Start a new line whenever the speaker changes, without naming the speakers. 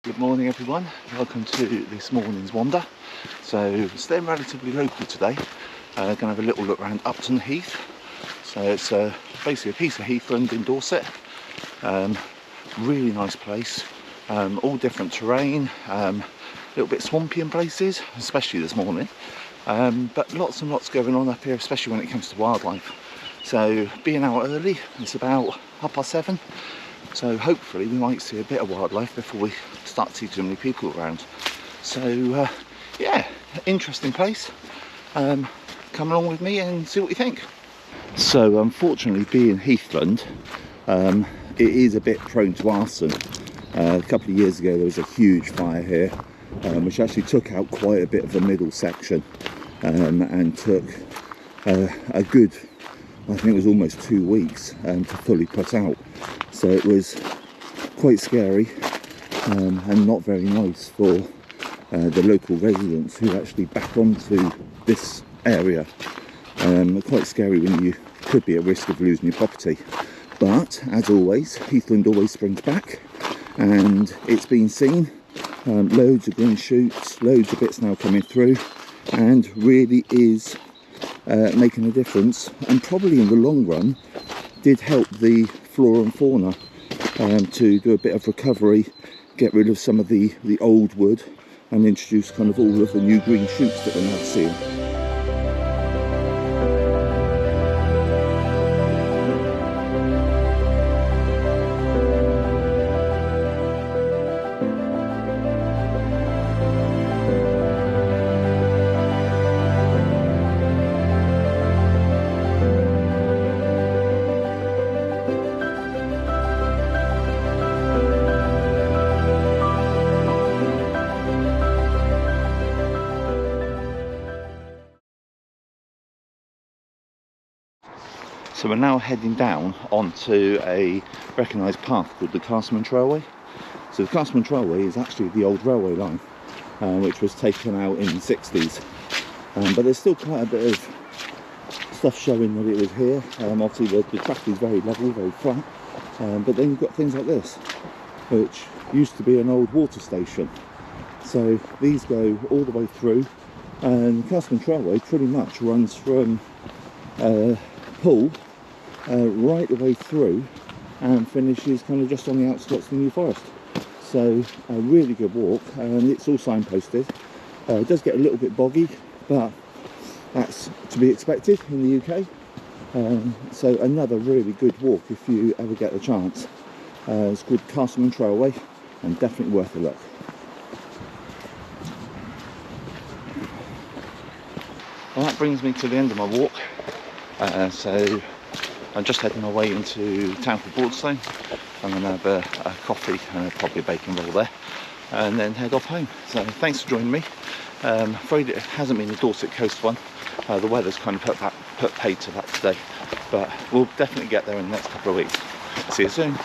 Good morning everyone, welcome to this morning's wander. So staying relatively local today, going to have a little look around Upton Heath. So it's basically a piece of heathland in Dorset. Really nice place, all different terrain, a little bit swampy in places, especially this morning. But lots and lots going on up here, especially when it comes to wildlife. So being out early, it's about 7:30. So hopefully we might see a bit of wildlife before we start to see too many people around. So yeah, interesting place. Come along with me and see what you think. So unfortunately, being heathland, it is a bit prone to arson. A couple of years ago there was a huge fire here, which actually took out quite a bit of the middle section, and took a good, I think it was almost 2 weeks to fully put out. So it was quite scary and not very nice for the local residents who actually back onto this area. Quite scary when you could be at risk of losing your property. But as always, heathland always springs back, and it's been seen. Loads of green shoots, loads of bits now coming through, and really is making a difference, and probably in the long run did help the flora and fauna to do a bit of recovery, get rid of some of the old wood and introduce kind of all of the new green shoots that we're now seeing. So we're now heading down onto a recognised path called the Castleman Trailway. So the Castleman Trailway is actually the old railway line, which was taken out in the 60s. But there's still quite a bit of stuff showing that it was here. Obviously the track is very level, very flat. But then you've got things like this, which used to be an old water station. So these go all the way through, and the Castleman Trailway pretty much runs from Poole right the way through and finishes kind of just on the outskirts of the New Forest. So a really good walk, and it's all signposted. It does get a little bit boggy, but that's to be expected in the UK. So another really good walk if you ever get the chance. It's called Castleman Trailway, and definitely worth a look. Well, that brings me to the end of my walk. So I'm just heading my way into a town called Broadstone. I'm going to have a coffee and probably a bacon roll there, and then head off home. So thanks for joining me. Afraid it hasn't been a Dorset coast one. The weather's kind of put paid to that today, but we'll definitely get there in the next couple of weeks. See you soon.